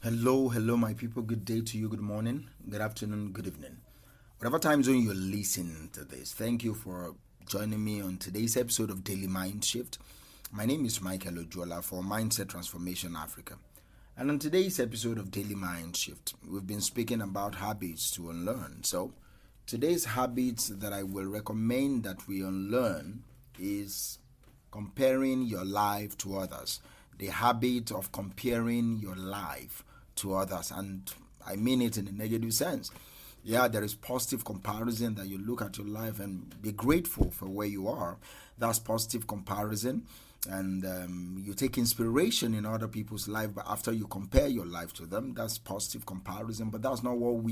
Hello, my people. Good day to you. Good morning, good afternoon, good evening. Whatever time zone you're listening to this, thank you for joining me on today's episode of Daily Mind Shift. My name is Michael Ojola for Mindset Transformation Africa. And on today's episode of Daily Mind Shift, we've been speaking about habits to unlearn. So, today's habits that I will recommend that we unlearn is comparing your life to others. The habit of comparing your life to others, and I mean it in a negative sense. Yeah, there is positive comparison that you look at your life and be grateful for where you are. That's positive comparison. And you take inspiration in other people's life, but after you compare your life to them, that's positive comparison. But that's not what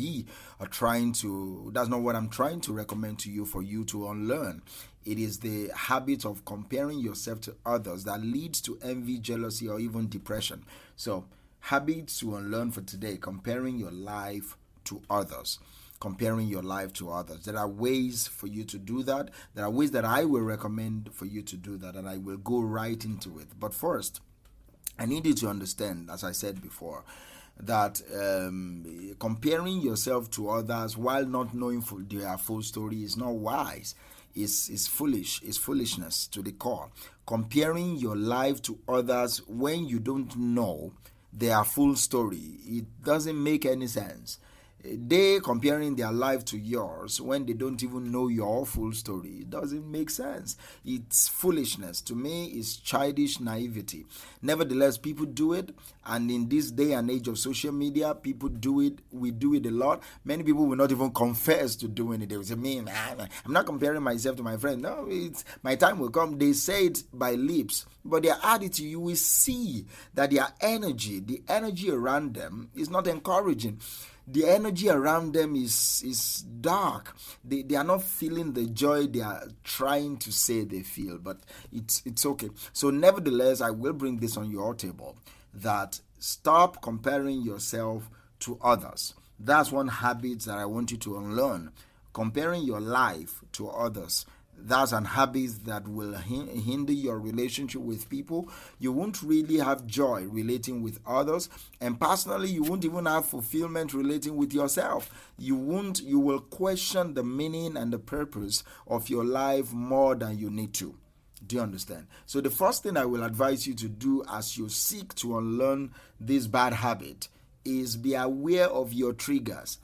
that's not what I'm trying to recommend to you for you to unlearn. It is the habit of comparing yourself to others that leads to envy, jealousy, or even depression. So, habits to unlearn for today: comparing your life to others. Comparing your life to others. There are ways for you to do that. There are ways that I will recommend for you to do that, and I will go right into it. But first, I need you to understand, as I said before, that comparing yourself to others while not knowing their full story is not wise. Is foolish. It's foolishness to the core. Comparing your life to others when you don't know their full story, it doesn't make any sense. They comparing their life to yours when they don't even know your full story. It doesn't make sense. It's foolishness. To me, it's childish naivety. Nevertheless, people do it, and in this day and age of social media, people do it. We do it a lot. Many people will not even confess to doing it. They will say, "Man, I'm not comparing myself to my friend." No, it's my time will come. They say it by lips, but their attitude, you will see that the energy around them is not encouraging. The energy around them is dark. They are not feeling the joy they are trying to say they feel, but it's okay. So nevertheless, I will bring this on your table, that stop comparing yourself to others. That's one habit that I want you to unlearn. Comparing your life to others. That's an habit that will hinder your relationship with people. You won't really have joy relating with others, and personally, you won't even have fulfillment relating with yourself. You will question the meaning and the purpose of your life more than you need to. Do you understand? So the first thing I will advise you to do as you seek to unlearn this bad habit is be aware of your triggers.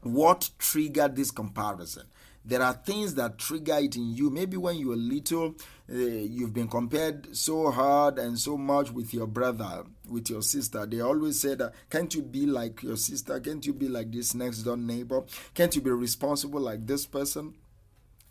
What triggered this comparison? There are things that trigger it in you. Maybe when you were little, you've been compared so hard and so much with your brother, with your sister. They always said, can't you be like your sister? Can't you be like this next door neighbor? Can't you be responsible like this person?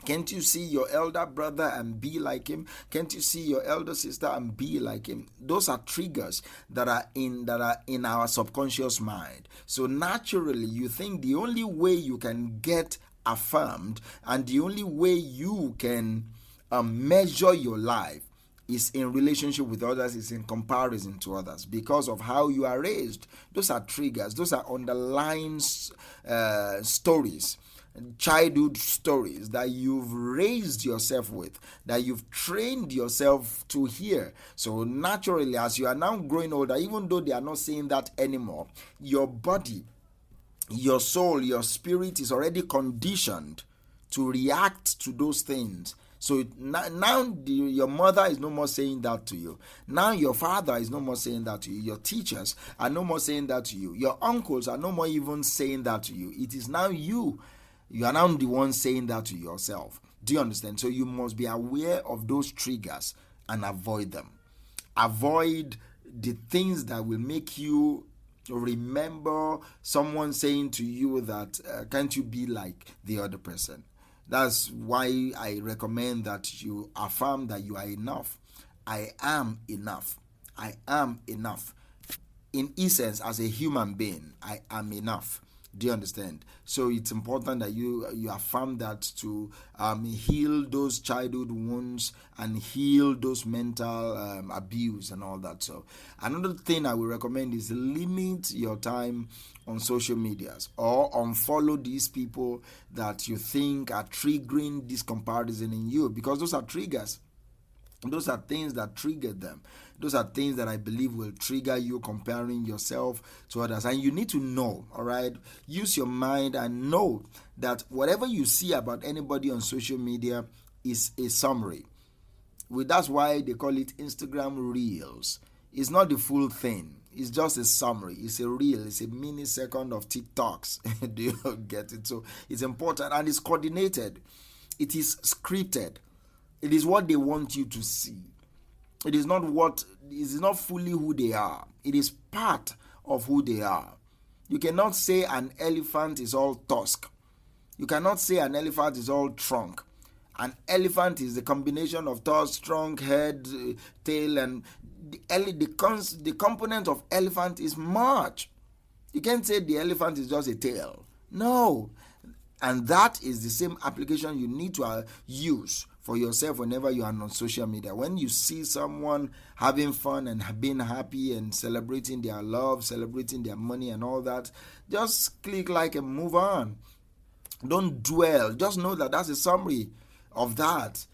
Can't you see your elder brother and be like him? Can't you see your elder sister and be like him? Those are triggers that are in our subconscious mind. So naturally, you think the only way you can get affirmed and the only way you can measure your life is in relationship with others, is in comparison to others, because of how you are raised. Those are triggers. Those are underlying stories, childhood stories that you've raised yourself with, that you've trained yourself to hear. So naturally, as you are now growing older, even though they are not saying that anymore, your body, your soul, your spirit is already conditioned to react to those things. So now your mother is no more saying that to you. Now your father is no more saying that to you. Your teachers are no more saying that to you. Your uncles are no more even saying that to you. It is now you. You are now the one saying that to yourself. Do you understand? So you must be aware of those triggers and avoid them. Avoid the things that will make you remember someone saying to you that can't you be like the other person. That's why I recommend that you affirm that you are enough. I am enough. I am enough. In essence, as a human being, I am enough. Do you understand? So it's important that you affirm that to heal those childhood wounds and heal those mental abuse and all that. So another thing I will recommend is limit your time on social medias, or unfollow these people that you think are triggering this comparison in you, because those are triggers. Those are things that trigger them. Those are things that I believe will trigger you comparing yourself to others. And you need to know, all right? Use your mind and know that whatever you see about anybody on social media is a summary. That's why they call it Instagram Reels. It's not the full thing. It's just a summary. It's a reel. It's a mini second of TikToks. Do you get it? So it's important and it's coordinated. It is scripted. It is what they want you to see. It is not fully who they are. It is part of who they are. You cannot say an elephant is all tusk. You cannot say an elephant is all trunk. An elephant is the combination of tusk, trunk, head, tail, and the component of elephant is much. You can't say the elephant is just a tail. No. And that is the same application you need to use for yourself whenever you are on social media. When you see someone having fun and being happy and celebrating their love, celebrating their money and all that, just click like and move on. Don't dwell. Just know that that's a summary of that.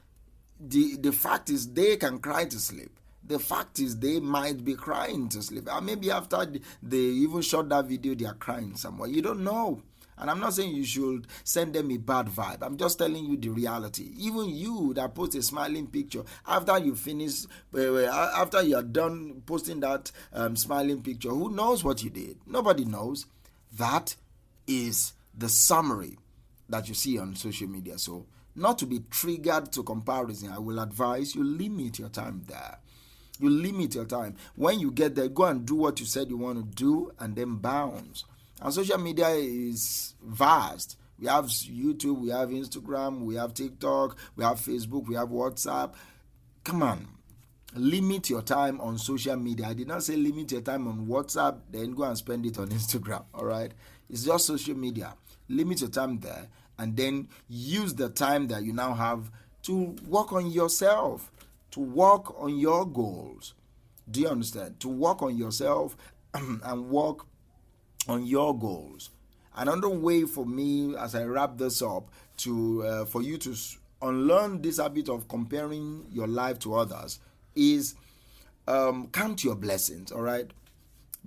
The fact is they can cry to sleep. The fact is they might be crying to sleep. And maybe after they even shot that video, they are crying somewhere. You don't know. And I'm not saying you should send them a bad vibe. I'm just telling you the reality. Even you that post a smiling picture, after you finish, after you are done posting that smiling picture, who knows what you did? Nobody knows. That is the summary that you see on social media. So not to be triggered to comparison, I will advise you limit your time there. You limit your time. When you get there, go and do what you said you want to do and then bounce. And social media is vast. We have YouTube, we have Instagram, we have TikTok, we have Facebook, we have WhatsApp. Come on. Limit your time on social media. I did not say limit your time on WhatsApp, then go and spend it on Instagram. All right? It's just social media. Limit your time there and then use the time that you now have to work on yourself, to work on your goals. Do you understand? To work on yourself and work on your goals. Another way for me, as I wrap this up, to for you to unlearn this habit of comparing your life to others is count your blessings. All right,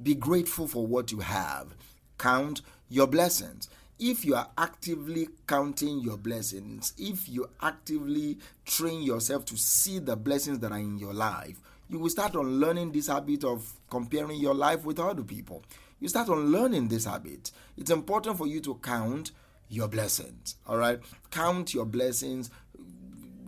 be grateful for what you have. Count your blessings. If you are actively counting your blessings, if you actively train yourself to see the blessings that are in your life, you will start on learning this habit of comparing your life with other people. You start on learning this habit. It's important for you to count your blessings. All right, count your blessings.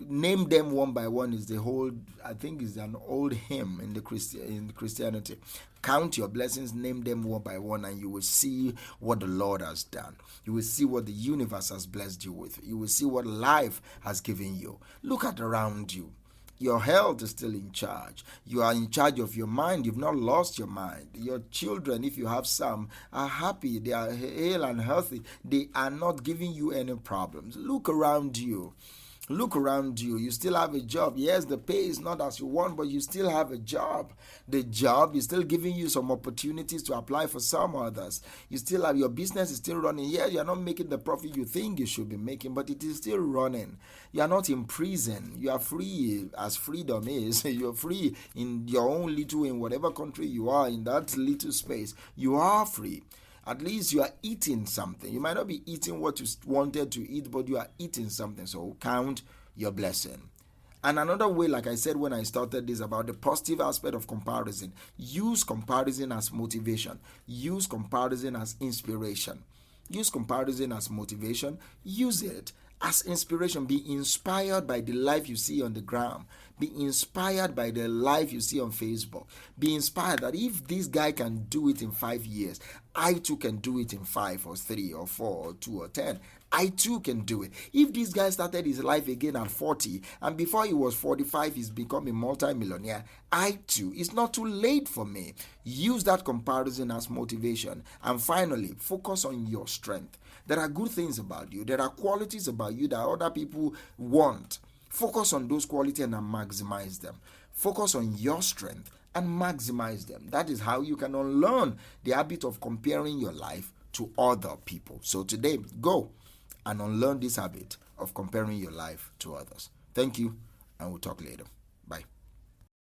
Name them one by one is the whole. I think is an old hymn in Christianity. Count your blessings, name them one by one, and you will see what the Lord has done. You will see what the universe has blessed you with. You will see what life has given you. Look at around you. Your health is still in charge. You are in charge of your mind. You've not lost your mind. Your children, if you have some, are happy. They are hale and healthy. They are not giving you any problems. Look around you. Look around you. You still have a job. Yes, the pay is not as you want, but you still have a job. The job is still giving you some opportunities to apply for some others. You still have your business is still running. Yeah, you are not making the profit you think you should be making, but it is still running. You are not in prison. You are free as freedom is. You are free in your own little, in whatever country you are, in that little space. You are free. At least you are eating something. You might not be eating what you wanted to eat, but you are eating something. So count your blessing. And another way, like I said when I started this, about the positive aspect of comparison. Use comparison as motivation. Use comparison as inspiration. Use comparison as motivation. Use it as inspiration. Be inspired by the life you see on the ground. Be inspired by the life you see on Facebook. Be inspired that if this guy can do it in 5 years, I too can do it in 5 or 3 or 4 or 2 or 10. I too can do it. If this guy started his life again at 40 and before he was 45 he's become a multi-millionaire, I too, it's not too late for me. Use that comparison as motivation. And finally, focus on your strength. There are good things about you. There are qualities about you that other people want. Focus on those qualities and maximize them. Focus on your strength and maximize them. That is how you can unlearn the habit of comparing your life to other people. So today, go and unlearn this habit of comparing your life to others. Thank you, and we'll talk later.